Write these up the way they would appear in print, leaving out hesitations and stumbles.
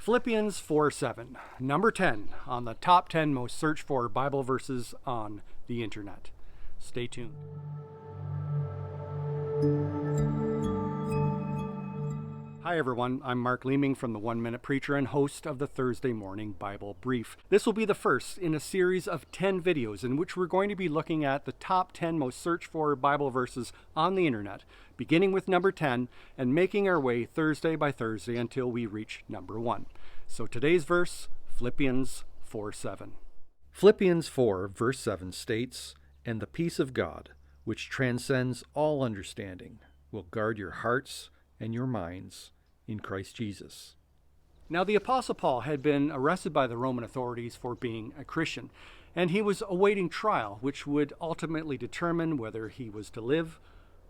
Philippians 4:7, number 10 on the top 10 most searched for Bible verses on the internet. Stay tuned. Hi everyone, I'm Mark Leeming from the 1 Minute Preacher and host of the Thursday Morning Bible Brief. This will be the first in a series of 10 videos in which we're going to be looking at the top 10 most searched for Bible verses on the internet, beginning with number 10 and making our way Thursday by Thursday until we reach number 1. So today's verse, Philippians 4:7. Philippians 4 verse 7 states, "And the peace of God, which transcends all understanding, will guard your hearts and your minds in Christ Jesus." Now, the Apostle Paul had been arrested by the Roman authorities for being a Christian, and he was awaiting trial, which would ultimately determine whether he was to live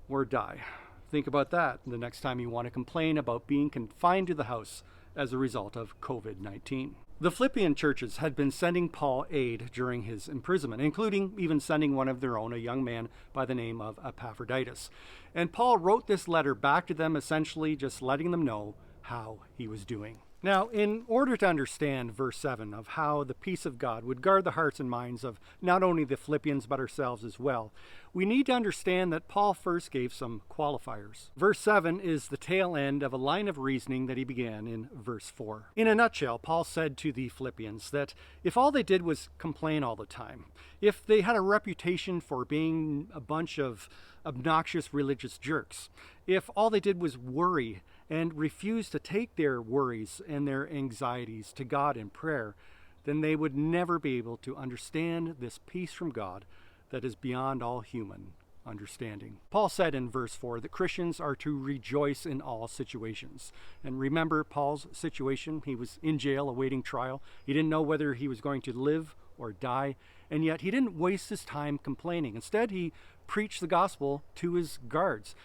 or die. Think about that the next time you want to complain about being confined to the house as a result of COVID-19. The Philippian churches had been sending Paul aid during his imprisonment, including even sending one of their own, a young man by the name of Epaphroditus. And Paul wrote this letter back to them, essentially just letting them know how he was doing. Now, in order to understand verse 7 of how the peace of God would guard the hearts and minds of not only the Philippians but ourselves as well, we need to understand that Paul first gave some qualifiers. Verse 7 is the tail end of a line of reasoning that he began in verse 4. In a nutshell, Paul said to the Philippians that if all they did was complain all the time, if they had a reputation for being a bunch of obnoxious religious jerks, if all they did was worry and refuse to take their worries and their anxieties to God in prayer, then they would never be able to understand this peace from God that is beyond all human understanding. Paul said in verse 4 that Christians are to rejoice in all situations. And remember Paul's situation. He was in jail awaiting trial. He didn't know whether he was going to live or die, and yet he didn't waste his time complaining. Instead, he preached the gospel to his guards.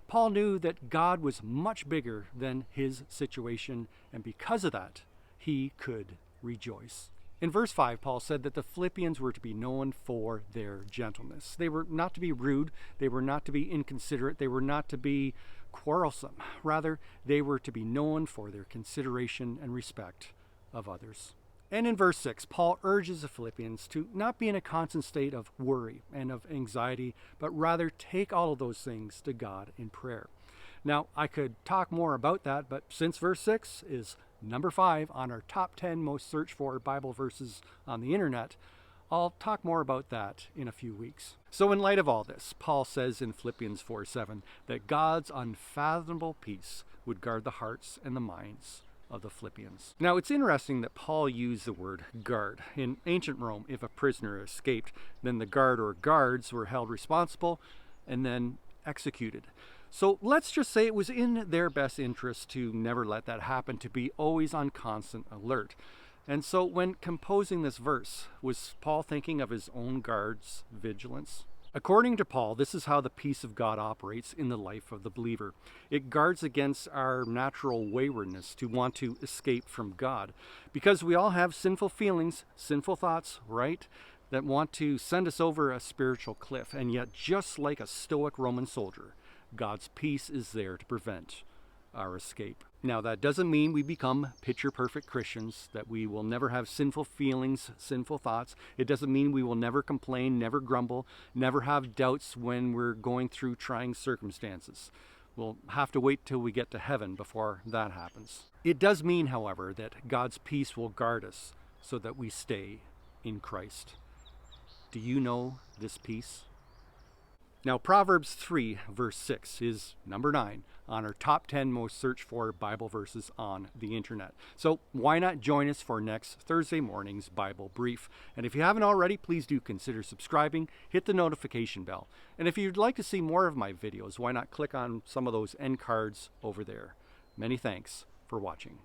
Paul knew that God was much bigger than his situation, and because of that, he could rejoice. In verse 5, Paul said that the Philippians were to be known for their gentleness. They were not to be rude. They were not to be inconsiderate. They were not to be quarrelsome. Rather, they were to be known for their consideration and respect of others. And in verse 6, Paul urges the Philippians to not be in a constant state of worry and of anxiety, but rather take all of those things to God in prayer. Now, I could talk more about that, but since verse 6 is number 5 on our top 10 most searched for Bible verses on the internet, I'll talk more about that in a few weeks. So in light of all this, Paul says in Philippians 4:7 that God's unfathomable peace would guard the hearts and the minds of the Philippians. Now, it's interesting that Paul used the word guard. In ancient Rome, if a prisoner escaped, then the guard or guards were held responsible and then executed. So let's just say it was in their best interest to never let that happen, to be always on constant alert. And so when composing this verse, was Paul thinking of his own guard's vigilance? According to Paul, this is how the peace of God operates in the life of the believer. It guards against our natural waywardness to want to escape from God. Because we all have sinful feelings, sinful thoughts, right? That want to send us over a spiritual cliff. And yet, just like a stoic Roman soldier, God's peace is there to prevent our escape. Now, that doesn't mean we become picture-perfect Christians, that we will never have sinful feelings, sinful thoughts. It doesn't mean we will never complain, never grumble, never have doubts when we're going through trying circumstances. We'll have to wait till we get to heaven before that happens. It does mean, however, that God's peace will guard us so that we stay in Christ. Do you know this peace? Now, Proverbs 3, verse 6 is number 9 on our top 10 most searched for Bible verses on the internet. So why not join us for next Thursday morning's Bible Brief? And if you haven't already, please do consider subscribing, hit the notification bell. And if you'd like to see more of my videos, why not click on some of those end cards over there? Many thanks for watching.